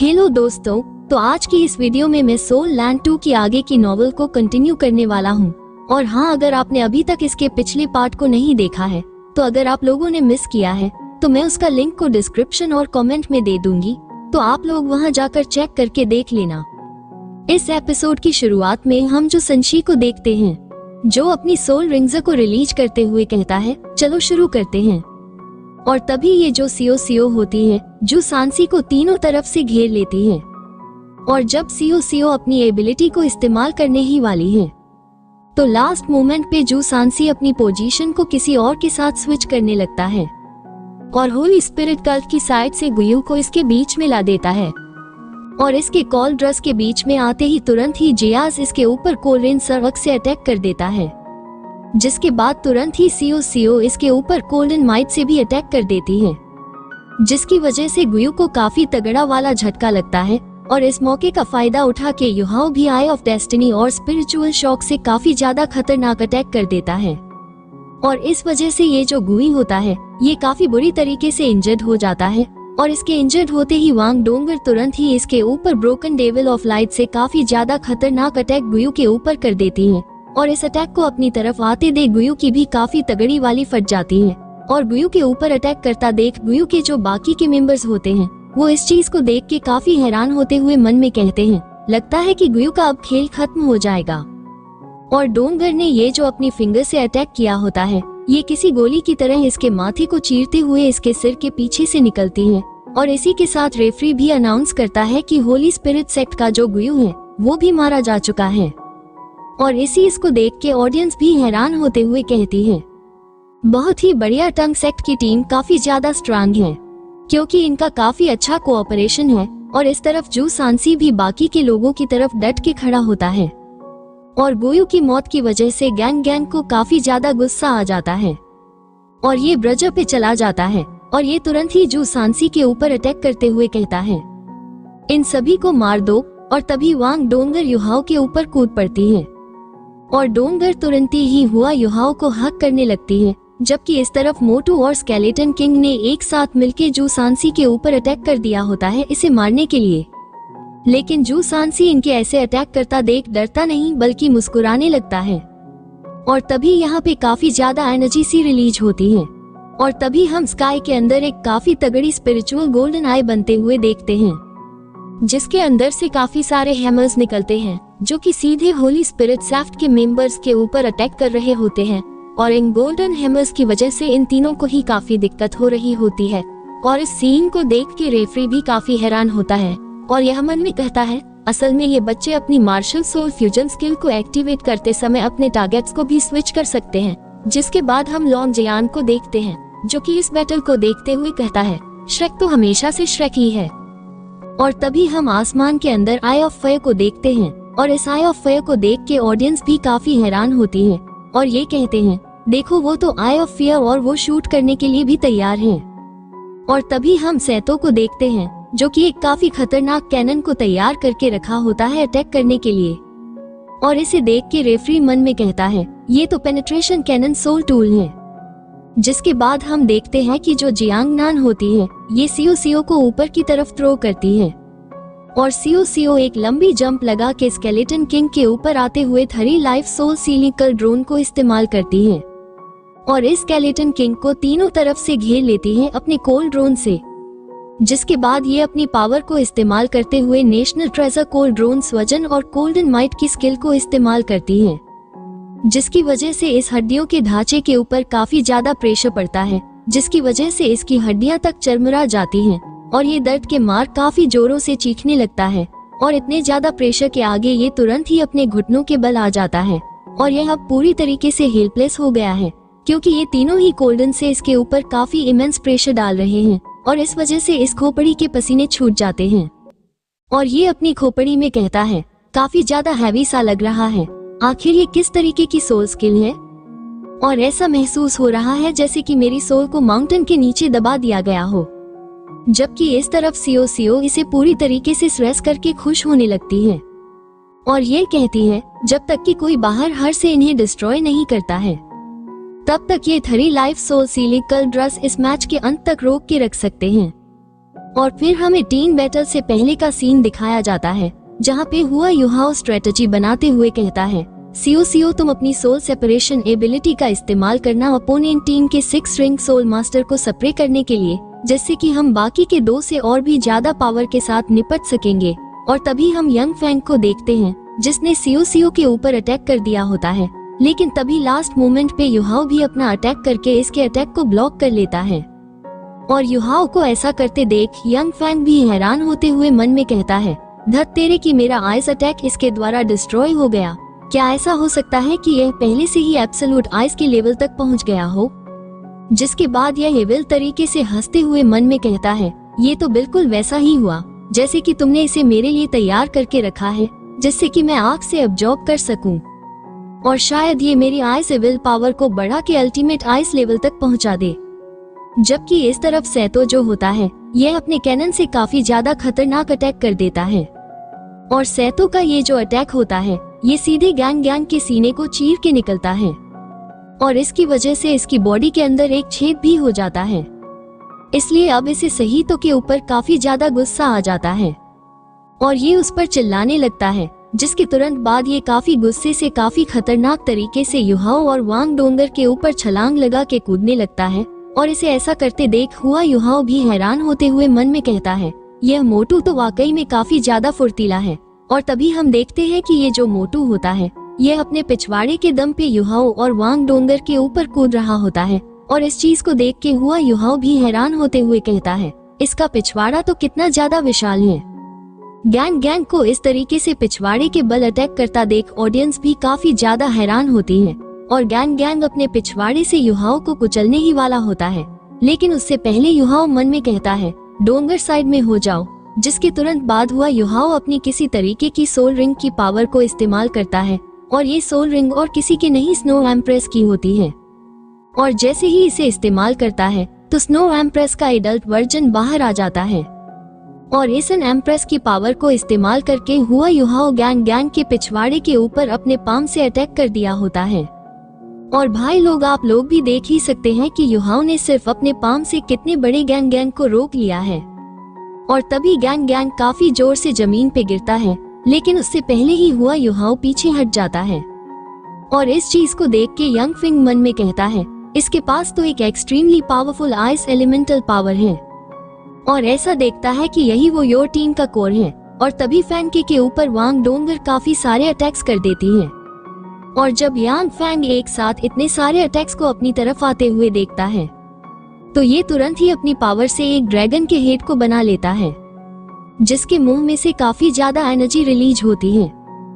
Hello दोस्तों, तो आज की इस वीडियो में मैं सोल लैंड 2 की आगे की नॉवल को कंटिन्यू करने वाला हूँ। और हाँ, अगर आपने अभी तक इसके पिछले पार्ट को नहीं देखा है तो अगर आप लोगों ने मिस किया है तो मैं उसका लिंक को डिस्क्रिप्शन और कमेंट में दे दूंगी, तो आप लोग वहाँ जाकर चेक करके देख लेना। इस एपिसोड की शुरुआत में हम जो संशी को देखते हैं, जो अपनी सोल रिंग्स को रिलीज करते हुए कहता है चलो शुरू करते हैं। और तभी ये जो सीओ होती है जो सांसी को तीनों तरफ से घेर लेती है। और जब सीओ अपनी एबिलिटी को इस्तेमाल करने ही वाली है तो लास्ट मोमेंट पे जो सांसी अपनी पोजीशन को किसी और के साथ स्विच करने लगता है और होली स्पिरिट कल्ट की साइड से गुयू को इसके बीच में ला देता है। और इसके कॉल ड्रस के बीच में आते ही तुरंत ही जियाज इसके ऊपर कोलरेन सर्वक से अटैक कर देता है, जिसके बाद तुरंत ही सीओ इसके ऊपर कोल्डन माइट से भी अटैक कर देती है, जिसकी वजह से गुयू को काफी तगड़ा वाला झटका लगता है। और इस मौके का फायदा उठा के युहाओ भी आई ऑफ डेस्टिनी और स्पिरिचुअल शॉक से काफी ज्यादा खतरनाक अटैक कर देता है। और इस वजह से ये जो गुई होता है ये काफी बुरी तरीके से इंजर्ड हो जाता है। और इसके इंजर्ड होते ही वांग डोंगर तुरंत ही इसके ऊपर ब्रोकन डेविल ऑफ लाइट से काफी ज्यादा खतरनाक अटैक गुयू के ऊपर कर देती है। और इस अटैक को अपनी तरफ आते देख गुयू की भी काफी तगड़ी वाली फट जाती है। और गुयू के ऊपर अटैक करता देख गुयू के जो बाकी के मेंबर्स होते हैं वो इस चीज को देख के काफी हैरान होते हुए मन में कहते हैं लगता है कि गुयू का अब खेल खत्म हो जाएगा। और डोंगर ने ये जो अपनी फिंगर से अटैक किया होता है ये किसी गोली की तरह इसके माथे को चीरते हुए इसके सिर के पीछे से निकलती है। और इसी के साथ रेफरी भी अनाउंस करता है कि होली स्पिरिट सेक्ट का जो गुयू है वो भी मारा जा चुका है। और इसी इसको देख के ऑडियंस भी हैरान होते हुए कहती है बहुत ही बढ़िया, टंग सेक्ट की टीम काफी ज्यादा स्ट्रांग है क्योंकि इनका काफी अच्छा कोऑपरेशन है। और इस तरफ जू सांसी भी बाकी के लोगों की तरफ डट के खड़ा होता है। और गुयू की मौत की वजह से गैंग को काफी ज्यादा गुस्सा आ जाता है और ये ब्रज पे चला जाता है। और ये तुरंत ही जू सांसी के ऊपर अटैक करते हुए कहता है इन सभी को मार दो। और तभी वांग डोंगर युहाओ के ऊपर कूद पड़ती है और डोंगर तुरंत ही हुआ युहाओ को हक करने लगती है, जबकि इस तरफ मोटू और स्केलेटन किंग ने एक साथ मिलकर जू सांसी के ऊपर अटैक कर दिया होता है इसे मारने के लिए। लेकिन जू सांसी इनके ऐसे अटैक करता देख डरता नहीं बल्कि मुस्कुराने लगता है। और तभी यहाँ पे काफी ज्यादा एनर्जी सी रिलीज होती है। और तभी हम स्काई के अंदर एक काफी तगड़ी स्पिरिचुअल गोल्डन आई बनते हुए देखते हैं, जिसके अंदर से काफी सारे हैमर्स निकलते हैं जो कि सीधे होली स्पिरिट सेफ्ट के मेंबर्स के ऊपर अटैक कर रहे होते हैं। और इन गोल्डन हैमर्स की वजह से इन तीनों को ही काफी दिक्कत हो रही होती है। और इस सीन को देख के रेफरी भी काफी हैरान होता है और यह मन में कहता है असल में ये बच्चे अपनी मार्शल सोल फ्यूजन स्किल को एक्टिवेट करते समय अपने टारगेट्स को भी स्विच कर सकते हैं। जिसके बाद हम लॉन्ग जियान को देखते हैं जो कि इस बैटल को देखते हुए कहता है श्रेक तो हमेशा से श्रेक ही है। और तभी हम आसमान के अंदर आई ऑफ फायर को देखते हैं और इस आई ऑफ फायर को देख के ऑडियंस भी काफी हैरान होती है और ये कहते हैं देखो वो तो आई ऑफ फियर और वो शूट करने के लिए भी तैयार हैं। और तभी हम सैतो को देखते हैं जो कि एक काफी खतरनाक कैनन को तैयार करके रखा होता है अटैक करने के लिए। और इसे देख के रेफरी मन में कहता है ये तो पेनिट्रेशन कैनन सोल टूल है। जिसके बाद हम देखते हैं कि जो जियांग नान होती है ये सीओ को ऊपर की तरफ थ्रो करती है और सीओ एक लंबी जंप लगा के स्केलेटन किंग के ऊपर आते हुए 3 लाइफ सोल सीलिकल ड्रोन को इस्तेमाल करती है और इस स्केलेटन किंग को तीनों तरफ से घेर लेती है अपने कोल ड्रोन से। जिसके बाद ये अपनी पावर को इस्तेमाल करते हुए नेशनल ट्रेजर कोल ड्रोन स्वजन और गोल्डन माइट की स्किल को इस्तेमाल करती है, जिसकी वजह से इस हड्डियों के ढांचे के ऊपर काफी ज्यादा प्रेशर पड़ता है, जिसकी वजह से इसकी हड्डियां तक चरमरा जाती हैं और ये दर्द के मार काफी जोरों से चीखने लगता है। और इतने ज्यादा प्रेशर के आगे ये तुरंत ही अपने घुटनों के बल आ जाता है और यह अब पूरी तरीके से हेल्पलेस हो गया है क्योंकि ये तीनों ही गोल्डन से इसके ऊपर काफी इमेंस प्रेशर डाल रहे हैं और इस वजह से इस खोपड़ी के पसीने छूट जाते हैं। और ये अपनी खोपड़ी में कहता है काफी ज्यादा हैवी सा लग रहा है, आखिर ये किस तरीके की सोल स्किल है। और ऐसा महसूस हो रहा है जैसे कि मेरी सोल को माउंटेन के नीचे दबा दिया गया हो। जबकि इस तरफ सीओ इसे पूरी तरीके से स्ट्रेस करके खुश होने लगती है और ये कहती है जब तक कि कोई बाहर हर से इन्हें डिस्ट्रॉय नहीं करता है तब तक ये 3 लाइफ सोल सीलिकल ड्रस इस मैच के अंत तक रोक के रख सकते हैं। और फिर हमें टीन बैटल से पहले का सीन दिखाया जाता है, जहाँ पे हुआ युहाओ स्ट्रेटजी बनाते हुए कहता है, सीओ तुम अपनी सोल सेपरेशन एबिलिटी का इस्तेमाल करना अपोनेंट टीम के 6 रिंग सोल मास्टर को स्प्रे करने के लिए, जिससे कि हम बाकी के 2 से और भी ज्यादा पावर के साथ निपट सकेंगे। और तभी हम यंग फैंग को देखते हैं, जिसने सीओ के ऊपर अटैक कर दिया होता है, लेकिन तभी लास्ट मोमेंट पे युहाओ भी अपना अटैक करके इसके अटैक को ब्लॉक कर लेता है। और युहाओ को ऐसा करते देख यंग फैंग भी हैरान होते हुए मन में कहता है, धत तेरे की मेरा आइस अटैक इसके द्वारा डिस्ट्रॉय हो गया। क्या ऐसा हो सकता है कि यह पहले से ही एब्सोल्यूट आइस के लेवल तक पहुंच गया हो? जिसके बाद यह एविल तरीके से हंसते हुए मन में कहता है, ये तो बिल्कुल वैसा ही हुआ जैसे कि तुमने इसे मेरे लिए तैयार करके रखा है, जिससे कि मैं आग से अब्जॉर्ब कर सकूं। और शायद ये मेरी आइस विल पावर को बढ़ा के अल्टीमेट आइस लेवल तक पहुंचा दे। जबकि इस तरफ सैतो जो होता है, यह अपने कैनन से काफी ज्यादा खतरनाक अटैक कर देता है। और सैतो का ये जो अटैक होता है, ये सीधे गैंग के सीने को चीर के निकलता है और इसकी वजह से इसकी बॉडी के अंदर एक छेद भी हो जाता है। इसलिए अब इसे सहीतो के ऊपर काफी ज्यादा गुस्सा आ जाता है और ये उस पर चिल्लाने लगता है, जिसके तुरंत बाद ये काफी गुस्से से काफी खतरनाक तरीके से युहाओ और वांग डोंगर के ऊपर छलांग लगा के कूदने लगता है। और इसे ऐसा करते देख हुआ युहाओ भी हैरान होते हुए मन में कहता है, यह मोटू तो वाकई में काफी ज्यादा फुर्तीला है। और तभी हम देखते हैं कि ये जो मोटू होता है, यह अपने पिछवाड़े के दम पे युहाओ और वांग डोंगर के ऊपर कूद रहा होता है। और इस चीज को देख के हुआ युहाओ भी हैरान होते हुए कहता है, इसका पिछवाड़ा तो कितना ज्यादा विशाल है। गैंग को इस तरीके से पिछवाड़े के बल अटैक करता देख ऑडियंस भी काफी ज्यादा हैरान होती है और गैंग अपने पिछवाड़े से युहाओ को कुचलने ही वाला होता है। लेकिन उससे पहले युहाओ मन में कहता है, डोंगर साइड में हो जाओ। जिसके तुरंत बाद हुआ युहाओ अपनी किसी तरीके की सोल रिंग की पावर को इस्तेमाल करता है और ये सोल रिंग और किसी की नहीं स्नो एम्प्रेस की होती है। और जैसे ही इसे इस्तेमाल करता है तो स्नो एम्प्रेस का एडल्ट वर्जन बाहर आ जाता है और इस एम्प्रेस की पावर को इस्तेमाल करके हुआ युहाओ गैंग के पिछवाड़े के ऊपर अपने पाम से अटैक कर दिया होता है। और भाई लोग, आप लोग भी देख ही सकते हैं कि युहाओ ने सिर्फ अपने पाम से कितने बड़े गैंग को रोक लिया है। और तभी गैंग काफी जोर से जमीन पे गिरता है, लेकिन उससे पहले ही हुआ युहाओ पीछे हट जाता है। और इस चीज को देख के यंग फिंग मन में कहता है, इसके पास तो एक extremely powerful ice elemental power है। और ऐसा देखता है कि यही वो योर टीम का कोर है। और तभी फैंग के ऊपर वांग डोंगर काफी सारे अटैक्स कर देती है। और जब यांग फैंग एक साथ इतने सारे अटैक्स को अपनी तरफ आते हुए देखता है, तो ये तुरंत ही अपनी पावर से एक ड्रैगन के हेड को बना लेता है, जिसके मुंह में से काफी ज्यादा एनर्जी रिलीज होती है।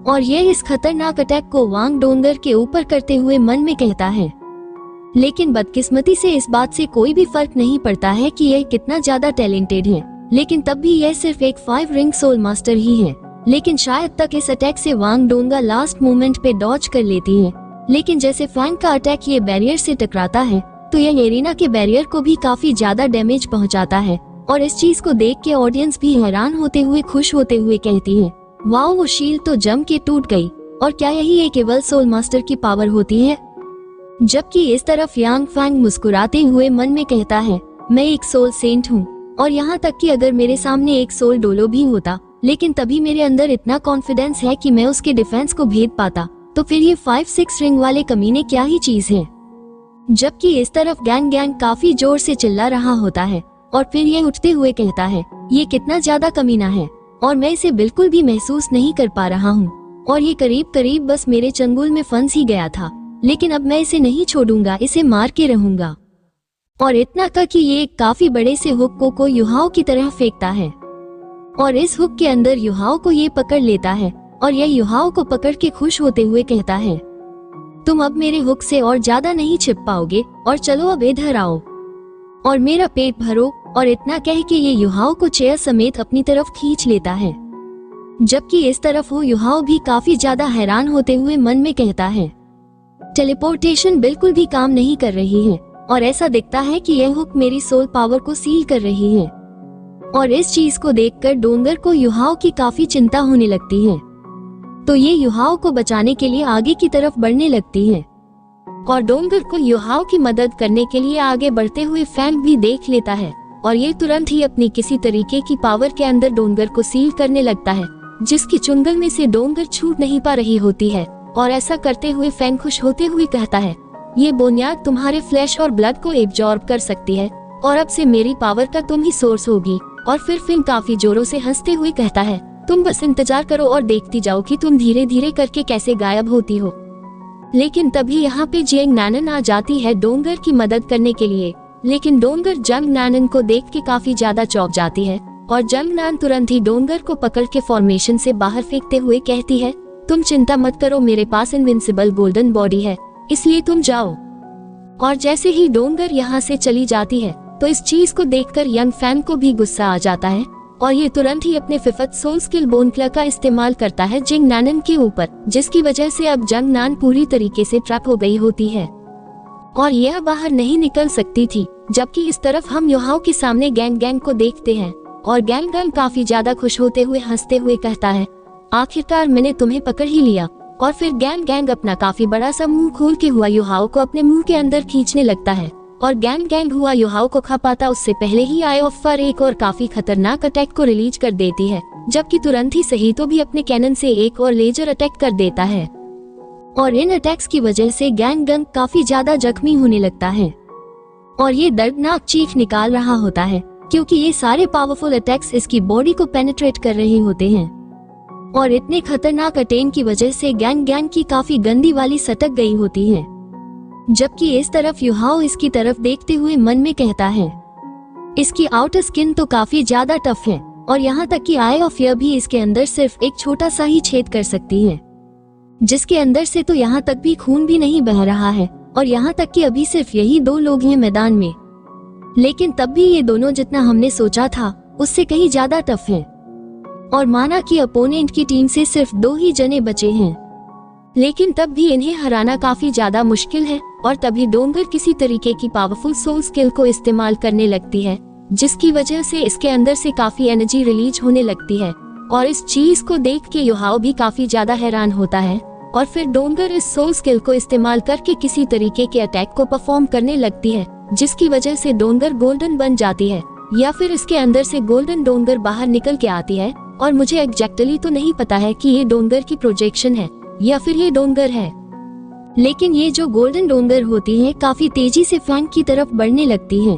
और ये इस खतरनाक अटैक को वांग डोंगर के ऊपर करते हुए मन में कहता है। लेकिन बदकिस्मती से इस बात से कोई भी फर्क नहीं पड़ता है कि यह कितना ज्यादा टैलेंटेड है। लेकिन तब भी यह सिर्फ एक 5 रिंग सोल मास्टर ही है। लेकिन शायद तक इस अटैक से वांग डोंगा लास्ट मोमेंट पे डॉज कर लेती है। लेकिन जैसे फैंग का अटैक ये बैरियर से टकराता है, तो यह एरिना के बैरियर को भी काफी ज्यादा डैमेज पहुंचाता है। और इस चीज को देख के ऑडियंस भी हैरान होते हुए खुश होते हुए कहती है, वाओ, वो शील्ड तो जम के टूट गई। और क्या यही एक एवल सोल मास्टर की पावर होती है? जबकि इस तरफ यांग फैंग मुस्कुराते हुए मन में कहता है, मैं एक सोल सेंट हूँ और यहाँ तक कि अगर मेरे सामने एक सोल डोलो भी होता, लेकिन तभी मेरे अंदर इतना कॉन्फिडेंस है कि मैं उसके डिफेंस को भेद पाता, तो फिर ये 5-6 रिंग वाले कमीने क्या ही चीज है। जबकि इस तरफ गैंग काफी जोर से चिल्ला रहा होता है और फिर ये उठते हुए कहता है, ये कितना ज्यादा कमीना है और मैं इसे बिल्कुल भी महसूस नहीं कर पा रहा हूँ। और ये करीब करीब बस मेरे चंगुल में फंस ही गया था, लेकिन अब मैं इसे नहीं छोड़ूंगा, इसे मार के रहूंगा। और इतना का कि ये एक काफी बड़े से हुक को युहाओ की तरह फेंकता है और इस हुक के अंदर युहाओ को ये पकड़ लेता है और यह युहाओ को पकड़ के खुश होते हुए कहता है, तुम अब मेरे हुक से और ज्यादा नहीं छिप पाओगे और चलो अब इधर आओ और मेरा पेट भरो। और इतना कह के ये युहाओ को चेयर समेत अपनी तरफ खींच लेता है। जबकि इस तरफ वो युहाओ भी काफी ज्यादा हैरान होते हुए मन में कहता है, टेलीपोर्टेशन बिल्कुल भी काम नहीं कर रही है और ऐसा दिखता है कि यह हुक मेरी सोल पावर को सील कर रही है। और इस चीज को देखकर डोंगर को युहाओ की काफी चिंता होने लगती है, तो ये युहाओ को बचाने के लिए आगे की तरफ बढ़ने लगती है। और डोंगर को युहाओ की मदद करने के लिए आगे बढ़ते हुए फैंग भी देख लेता है और ये तुरंत ही अपनी किसी तरीके की पावर के अंदर डोंगर को सील करने लगता है, जिसकी चुंगल में से डोंगर छूट नहीं पा रही होती है। और ऐसा करते हुए फैंग खुश होते हुए कहता है, ये बुनियाद तुम्हारे फ्लैश और ब्लड को एब्जॉर्ब कर सकती है और अब से मेरी पावर का तुम ही सोर्स होगी। और फिर फिंग काफी जोरों से हंसते हुए कहता है, तुम बस इंतजार करो और देखती जाओ कि तुम धीरे धीरे करके कैसे गायब होती हो। लेकिन तभी यहाँ पे जियांग नैनन आ जाती है डोंगर की मदद करने के लिए। लेकिन डोंगर जंग नैनन को देख के काफी ज्यादा चौंक जाती है और जंग नैन तुरंत ही डोंगर को पकड़ के फॉर्मेशन से बाहर फेंकते हुए कहती है, तुम चिंता मत करो, मेरे पास इनविंसिबल गोल्डन बॉडी है, इसलिए तुम जाओ। और जैसे ही डोंगर यहाँ से चली जाती है तो इस चीज को देखकर यंग फैन को भी गुस्सा आ जाता है और ये तुरंत ही अपने fifth soul skill bone claw का इस्तेमाल करता है जिंग नैनन के ऊपर, जिसकी वजह से अब जंग नैन पूरी तरीके से ट्रैप हो गई होती है और यह बाहर नहीं निकल सकती थी। जबकि इस तरफ हम युहाओं के सामने गैंग गैंग को देखते हैं और गैंग गैंग काफी ज्यादा खुश होते हुए हंसते हुए कहता है, आखिरकार मैंने तुम्हें पकड़ ही लिया। और फिर गैंग गैंग अपना काफी बड़ा सा मुंह खोल के हुआ युहाओं को अपने मुंह के अंदर खींचने लगता है और गैंग गैंग हुआ युहाओं को खा पाता उससे पहले ही आई ऑफ फायर एक और काफी खतरनाक अटैक को रिलीज कर देती है, जबकि तुरंत ही सहीतो भी अपने कैनन से एक और लेजर अटैक कर देता है और इन अटैक्स की वजह से गैंग गैंग काफी ज्यादा जख्मी होने लगता है और ये दर्दनाक चीख निकाल रहा होता है क्योंकि ये सारे पावरफुल अटैक्स इसकी बॉडी को पेनिट्रेट कर रहे होते हैं और इतने खतरनाक अटैक की वजह से गैंग गैंग की काफी गंदी वाली सटक गई होती है। जबकि इस तरफ युहाओ इसकी तरफ देखते हुए मन में कहता है, इसकी आउटर स्किन तो काफी ज्यादा टफ है और यहाँ तक कि आई ऑफ फायर भी इसके अंदर सिर्फ एक छोटा सा ही छेद कर सकती है, जिसके अंदर से तो यहाँ तक भी खून भी नहीं बह रहा है और यहाँ तक कि अभी सिर्फ यही 2 लोग हैं मैदान में। लेकिन तब भी ये दोनों जितना हमने सोचा था उससे कहीं ज्यादा टफ है और माना कि अपोनेंट की टीम से सिर्फ 2 ही जने बचे हैं, लेकिन तब भी इन्हें हराना काफी ज्यादा मुश्किल है। और तभी डोंगर किसी तरीके की पावरफुल सोल स्किल को इस्तेमाल करने लगती है, जिसकी वजह से इसके अंदर से काफी एनर्जी रिलीज होने लगती है और इस चीज को देख के युहाओ भी काफी ज्यादा हैरान होता है। और फिर डोंगर इस सोल स्किल को इस्तेमाल करके किसी तरीके के अटैक को परफॉर्म करने लगती है, जिसकी वजह से डोंगर गोल्डन बन जाती है या फिर इसके अंदर से गोल्डन डोंगर बाहर निकल के आती है। और मुझे एग्जैक्टली तो नहीं पता है कि ये डोंगर की प्रोजेक्शन है या फिर ये डोंगर है, लेकिन ये जो गोल्डन डोंगर होती है काफी तेजी से फैंग की तरफ बढ़ने लगती है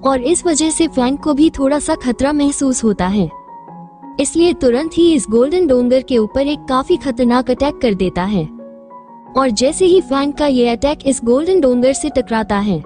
और इस वजह से फैंग को भी थोड़ा सा खतरा महसूस होता है, इसलिए तुरंत ही इस गोल्डन डोंगर के ऊपर एक काफी खतरनाक अटैक कर देता है। और जैसे ही फैंग का ये अटैक इस गोल्डन डोंगर से टकराता है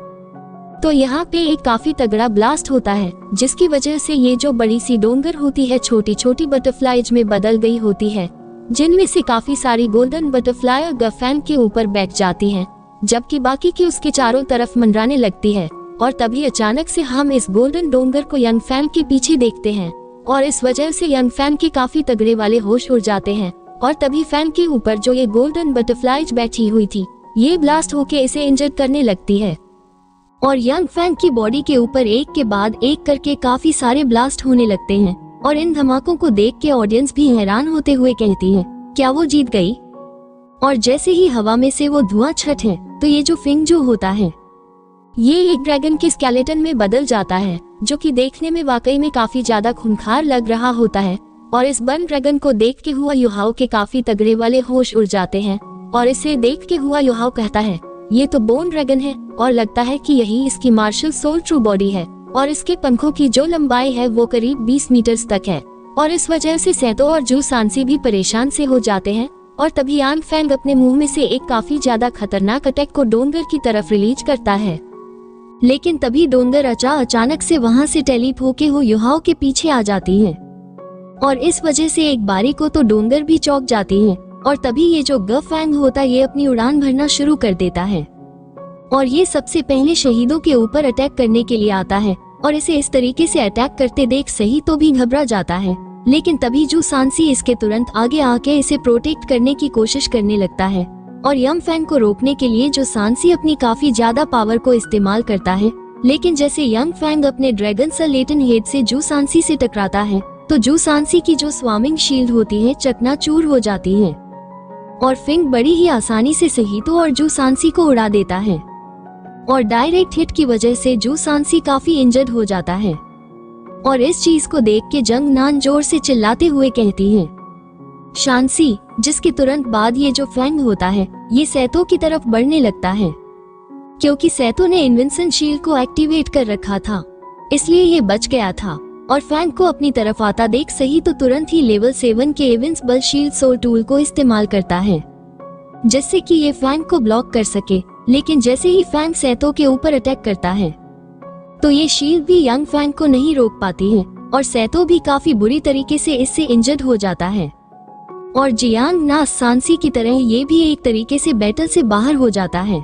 तो यहाँ पे एक काफी तगड़ा ब्लास्ट होता है, जिसकी वजह से ये जो बड़ी सी डोंगर होती है छोटी छोटी बटरफ्लाईज में बदल गई होती है, जिनमें से काफी सारी गोल्डन बटरफ्लाई गफैन के ऊपर बैठ जाती हैं, जबकि बाकी की उसके चारों तरफ मंडराने लगती है। और तभी अचानक से हम इस गोल्डन डोंगर को यंग फैन के पीछे देखते हैं और इस वजह से यंग फैन के काफी तगड़े वाले होश उड़ जाते हैं। और तभी फैन के ऊपर जो ये गोल्डन बटरफ्लाईज बैठी हुई थी ये ब्लास्ट होके इसे इंजर करने लगती है और यंग फैन की बॉडी के ऊपर एक के बाद एक करके काफी सारे ब्लास्ट होने लगते हैं और इन धमाकों को देख के ऑडियंस भी हैरान होते हुए कहती है, क्या वो जीत गई? और जैसे ही हवा में से वो धुआं छट है तो ये जो फिंग जो होता है ये एक ड्रैगन के स्केलेटन में बदल जाता है, जो कि देखने में वाकई में काफी ज्यादा खूंखार लग रहा होता है। और इस बर्न ड्रैगन को देख के हुआ युहाओ के काफी तगड़े वाले होश उड़ जाते हैं और इसे देख के हुआ युहाओ कहता है, ये तो बोन ड्रैगन है और लगता है कि यही इसकी मार्शल सोल ट्रू बॉडी है और इसके पंखों की जो लंबाई है वो करीब 20 मीटर तक है। और इस वजह से सैतो और जू सांसी भी परेशान से हो जाते हैं। और तभी यांग फैंग अपने मुंह में से एक काफी ज्यादा खतरनाक अटैक को डोंगर की तरफ रिलीज करता है, लेकिन तभी डोंगर अचानक से वहां से टेलीप होके हो युहाओ के पीछे आ जाती है और इस वजह से एक बारी को तो डोंगर भी चौंक जाती है। और तभी ये जो गफैंग होता ये अपनी उड़ान भरना शुरू कर देता है और ये सबसे पहले शहीदों के ऊपर अटैक करने के लिए आता है और इसे इस तरीके से अटैक करते देख सही तो भी घबरा जाता है। लेकिन तभी जू सांसी इसके तुरंत आगे आके इसे प्रोटेक्ट करने की कोशिश करने लगता है और यंग फैंग को रोकने के लिए जो सांसी अपनी काफी ज्यादा पावर को इस्तेमाल करता है। लेकिन जैसे यंग फैंग अपने ड्रैगन सलेटन हेड से जू सांसी से टकराता है तो जू सांसी की जो स्वामिंग शील्ड होती है चकनाचूर हो जाती है और फिंग बड़ी ही आसानी से सहीतो और जू सांसी को उड़ा देता है। और डायरेक्ट हिट की वजह से जू सांसी काफी इंजर्ड हो जाता है। और इस चीज को देख के जंग नान जोर से चिल्लाते हुए कहती है शांसी, जिसके तुरंत बाद ये जो फैंग होता है ये सैतो की तरफ बढ़ने लगता है। क्योंकि सैतो ने इन्विंसन शील्ड को एक्टिवेट कर रखा था इसलिए ये बच गया था, और फैंग को अपनी तरफ आता देख सही तो तुरंत ही लेवल 7 के इविंसिबल शील्ड सोल टूल को इस्तेमाल करता है जिससे कि ये फैंग को ब्लॉक कर सके। लेकिन जैसे ही फैंग सैतो के ऊपर अटैक करता है तो ये शील्ड भी यंग फैंग को नहीं रोक पाती है और सैतो भी काफी बुरी तरीके से इससे इंजर्ड हो जाता है। और जियांग ना सांसी की तरह ये भी एक तरीके से बैटल से बाहर हो जाता है।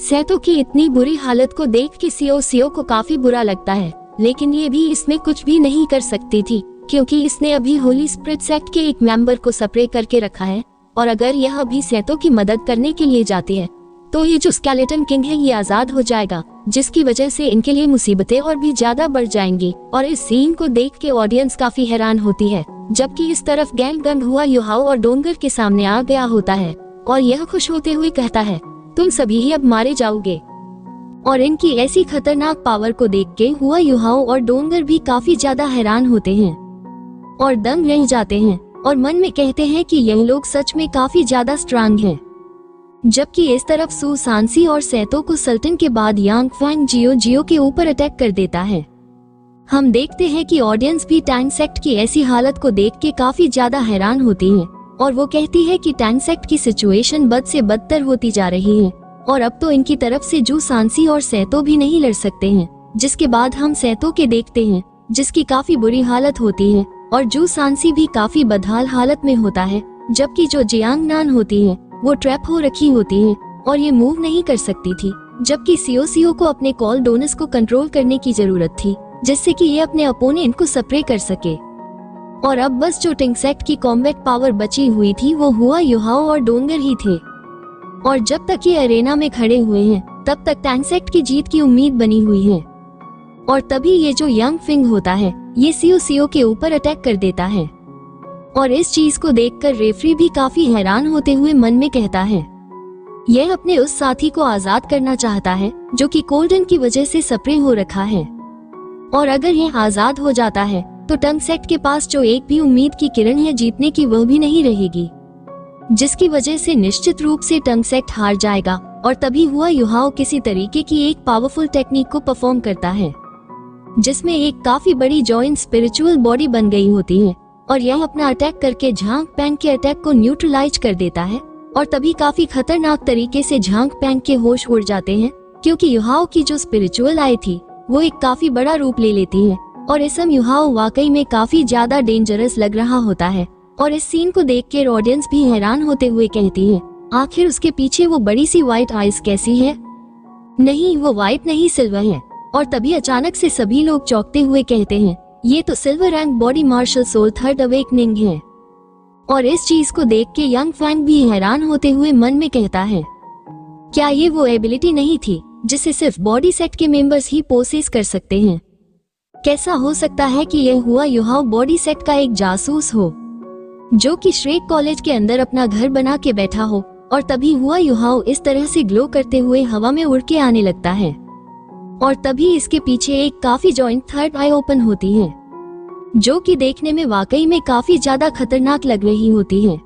सैतो की इतनी बुरी हालत को देख के सियो को काफी बुरा लगता है, लेकिन ये भी इसमें कुछ भी नहीं कर सकती थी क्योंकि इसने अभी होली स्पिरिट सेक्ट के एक मेंबर को स्प्रे करके रखा है, और अगर यह अभी सैतो की मदद करने के लिए जाती है तो ये जो स्केलेटन किंग है ये आजाद हो जाएगा, जिसकी वजह से इनके लिए मुसीबतें और भी ज्यादा बढ़ जाएंगी। और इस सीन को देख के ऑडियंस काफी हैरान होती है, जबकि इस तरफ गैंग गंग हुआ युहाओ और डोंगर के सामने आ गया होता है और यह खुश होते हुए कहता है तुम सभी ही अब मारे जाओगे। और इनकी ऐसी खतरनाक पावर को देख के हुआ युहाओ और डोंगर भी काफी ज्यादा हैरान होते हैं और दंग रह जाते हैं और मन में कहते हैं कि यह लोग सच में काफी ज्यादा स्ट्रांग हैं। जबकि इस तरफ सू सांसी और सैतो को सल्टन के बाद यांग फैंग जियो के ऊपर अटैक कर देता है। हम देखते हैं कि ऑडियंस भी टैंग सेक्ट की ऐसी हालत को देख के काफी ज्यादा हैरान होती है और वो कहती है कि टैंग सेक्ट की सिचुएशन बद से बदतर होती जा रही है और अब तो इनकी तरफ से जू सांसी और सैतो भी नहीं लड़ सकते हैं। जिसके बाद हम सैतो के देखते हैं जिसकी काफी बुरी हालत होती है और जू सांसी भी काफी बदहाल हालत में होता है, जबकि जो जियांग नान होती है वो ट्रैप हो रखी होती है और ये मूव नहीं कर सकती थी, जबकि सियो को अपने कॉल डोनस को कंट्रोल करने की जरूरत थी जिससे कि ये अपने अपोनेंट को स्प्रे कर सके। और अब बस जो टैंग सेक्ट की कॉम्बैट पावर बची हुई थी वो हुआ युहाओ और डोंगर ही थे। और जब तक ये अरेना में खड़े हुए हैं तब तक टैंग सेक्ट की जीत की उम्मीद बनी हुई है। और तभी ये जो यंग फिंग होता है ये सियो के ऊपर अटैक कर देता है और इस चीज को देखकर रेफरी भी काफी हैरान होते हुए मन में कहता है यह अपने उस साथी को आजाद करना चाहता है जो कि कोल्डन की वजह से स्प्रे हो रखा है, और अगर यह आजाद हो जाता है तो टैंग सेक्ट के पास जो एक भी उम्मीद की किरण है जीतने की वह भी नहीं रहेगी, जिसकी वजह से निश्चित रूप से टैंग सेक्ट हार जाएगा। और तभी हुआ युहाओ किसी तरीके की एक पावरफुल टेक्निक को परफॉर्म करता है जिसमें एक काफी बड़ी जॉइंट स्पिरिचुअल बॉडी बन गई होती है और यह अपना अटैक करके झांग पैंग के अटैक को न्यूट्रलाइज कर देता है। और तभी काफी खतरनाक तरीके से झांग पैंग के होश उड़ जाते हैं क्योंकि युहाओ की जो स्पिरिचुअल आई थी वो एक काफी बड़ा रूप ले लेती है और इस समय युहाओ वाकई में काफी ज्यादा डेंजरस लग रहा होता है। और इस सीन को देख के ऑडियंस भी हैरान होते हुए कहती है आखिर उसके पीछे वो बड़ी सी व्हाइट आइज कैसी है? नहीं, वो व्हाइट नहीं सिल्वर है। और तभी अचानक से सभी लोग चौंकते हुए कहते हैं ये तो silver rank body martial soul third awakening है। और इस चीज को देख के यंग फैंग भी हैरान होते हुए मन में कहता है क्या ये वो एबिलिटी नहीं थी जिसे सिर्फ बॉडी सेट के मेंबर्स ही पोसेस कर सकते हैं? कैसा हो सकता है कि यह हुआ युहाओ बॉडी सेट का एक जासूस हो जो कि श्रेक कॉलेज के अंदर अपना घर बना के बैठा हो? और तभी हुआ युहाओ इस तरह से ग्लो करते हुए हवा में उड़ के आने लगता है और तभी इसके पीछे एक काफी जॉइंट थर्ड आई ओपन होती है जो कि देखने में वाकई में काफी ज्यादा खतरनाक लग रही होती है।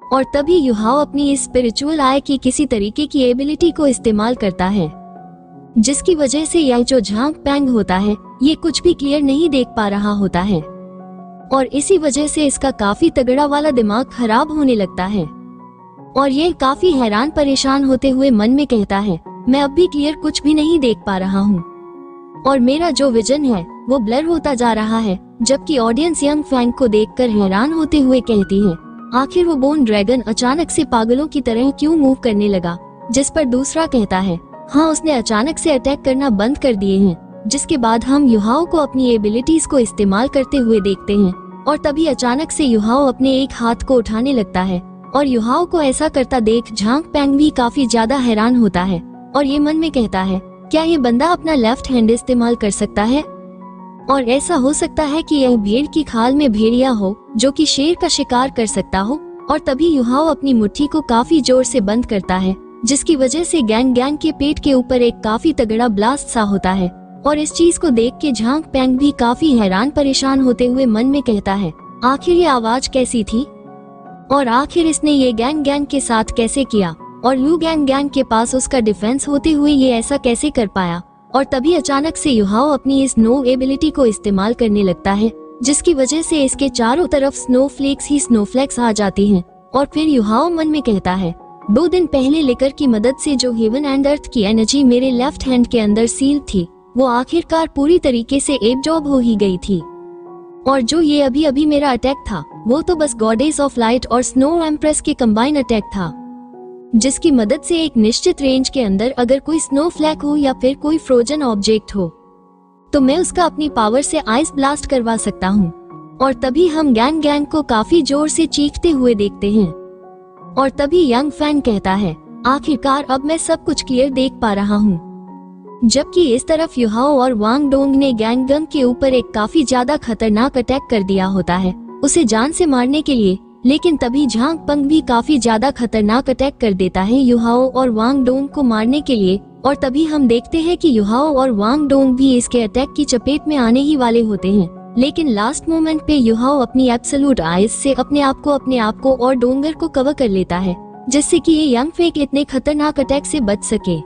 और तभी युहाओ अपनी इस स्पिरिचुअल आई की किसी तरीके की एबिलिटी को इस्तेमाल करता है जिसकी वजह से यह जो झांग पैंग होता है ये कुछ भी क्लियर नहीं देख पा रहा होता है और इसी वजह से इसका काफी तगड़ा वाला दिमाग खराब होने लगता है और ये काफी हैरान परेशान होते हुए मन में कहता है मैं अब भी क्लियर कुछ भी नहीं देख पा रहा हूँ और मेरा जो विजन है वो ब्लर होता जा रहा है। जबकि ऑडियंस यंग फैंग को देखकर हैरान होते हुए कहती है आखिर वो बोन ड्रैगन अचानक से पागलों की तरह क्यों मूव करने लगा? जिस पर दूसरा कहता है हाँ, उसने अचानक से अटैक करना बंद कर दिए हैं। जिसके बाद हम युहाओ को अपनी एबिलिटीज को इस्तेमाल करते हुए देखते हैं और तभी अचानक से युहाओ अपने एक हाथ को उठाने लगता है और युहाओ को ऐसा करता देख झांग पैंग भी काफी ज्यादा हैरान होता है और ये मन में कहता है क्या ये बंदा अपना लेफ्ट हैंड इस्तेमाल कर सकता है? और ऐसा हो सकता है कि यह भेड़ की खाल में भेड़िया हो जो कि शेर का शिकार कर सकता हो। और तभी युहाओ अपनी मुट्ठी को काफी जोर से बंद करता है जिसकी वजह से गैंग गैंग के पेट के ऊपर एक काफी तगड़ा ब्लास्ट सा होता है। और इस चीज को देख के झांग पैंग भी काफी हैरान परेशान होते हुए मन में कहता है, आखिर ये आवाज कैसी थी और आखिर इसने ये गैंग गैंग के साथ कैसे किया, और लू गैंग गैंग के पास उसका डिफेंस होते हुए ये ऐसा कैसे कर पाया। और तभी अचानक से युहाओ अपनी इस नो एबिलिटी को इस्तेमाल करने लगता है, जिसकी वजह से इसके चारों तरफ स्नोफ्लेक्स ही स्नोफ्लेक्स आ जाती हैं। और फिर युहाओ मन में कहता है, 2 दिन पहले लेकर की मदद से जो हेवन एंड अर्थ की एनर्जी मेरे लेफ्ट हैंड के अंदर सील थी, वो आखिरकार पूरी तरीके से एब्जॉर्ब हो ही गई थी। और जो ये अभी अभी मेरा अटैक था, वो तो बस गॉडेस ऑफ लाइट और स्नो एम्प्रेस के कंबाइन अटैक था, जिसकी मदद से एक निश्चित रेंज के अंदर अगर कोई स्नोफ्लैक हो या फिर कोई फ्रोजन ऑब्जेक्ट हो, तो मैं उसका अपनी पावर से आइस ब्लास्ट करवा सकता हूँ। और तभी हम गैंग गैंग को काफी जोर से चीखते हुए देखते हैं। और तभी यंग फैन कहता है, आखिरकार अब मैं सब कुछ क्लियर देख पा रहा हूँ। जबकि इस तरफ युहाओ और वांग डोंग ने गैंग गंग के ऊपर एक काफी ज्यादा खतरनाक अटैक कर दिया होता है उसे जान से मारने के लिए। लेकिन तभी झांग पंग भी काफी ज्यादा खतरनाक अटैक कर देता है युहाओ और वांग डोंग को मारने के लिए। और तभी हम देखते हैं कि युहाओ और वांग डोंग भी इसके अटैक की चपेट में आने ही वाले होते हैं। लेकिन लास्ट मोमेंट पे युहाओ अपनी एब्सोल्यूट आइज से अपने आप को और डोंगर को कवर कर लेता है, जिससे कि ये यंग फेक इतने खतरनाक अटैक से बच सके।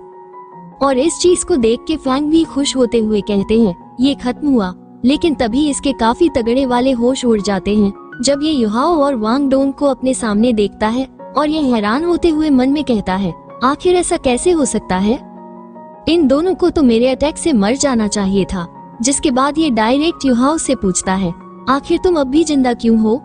और इस चीज को देख के फैंग भी खुश होते हुए कहते हैं, ये खत्म हुआ। लेकिन तभी इसके काफी तगड़े वाले होश उड़ जाते हैं जब ये युहाओ और वांग डोंग को अपने सामने देखता है। और ये हैरान होते हुए मन में कहता है, आखिर ऐसा कैसे हो सकता है, इन दोनों को तो मेरे अटैक से मर जाना चाहिए था। जिसके बाद ये डायरेक्ट युहाओ से पूछता है, आखिर तुम अब भी जिंदा क्यों हो।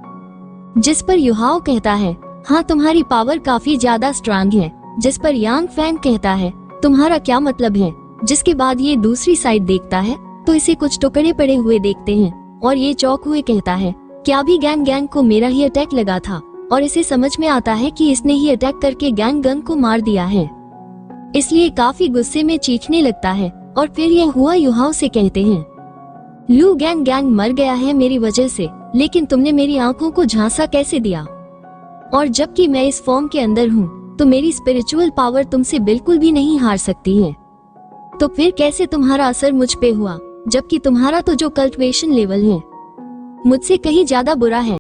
जिस पर युहाओ कहता है, हाँ तुम्हारी पावर काफी ज्यादा स्ट्रांग है। जिस पर यांग फैंग कहता है, तुम्हारा क्या मतलब है। जिसके बाद ये दूसरी साइड देखता है तो इसे कुछ टुकड़े पड़े हुए देखते हैं और ये चौंक हुए कहता है, क्या भी गैंग गैंग को मेरा ही अटैक लगा था। और इसे समझ में आता है कि इसने ही अटैक करके गैंग गंग को मार दिया है, इसलिए काफी गुस्से में चीखने लगता है। और फिर ये हुआ युहाओ से कहते हैं, लू गैंग गैंग मर गया है मेरी वजह से, लेकिन तुमने मेरी आंखों को झांसा कैसे दिया। और जबकि मैं इस फॉर्म के अंदर हूँ तो मेरी स्पिरिचुअल पावर तुमसे बिल्कुल भी नहीं हार सकती है। तो फिर कैसे तुम्हारा असर मुझ पे हुआ, जबकि तुम्हारा तो जो कल्टिवेशन लेवल है मुझसे कहीं ज्यादा बुरा है।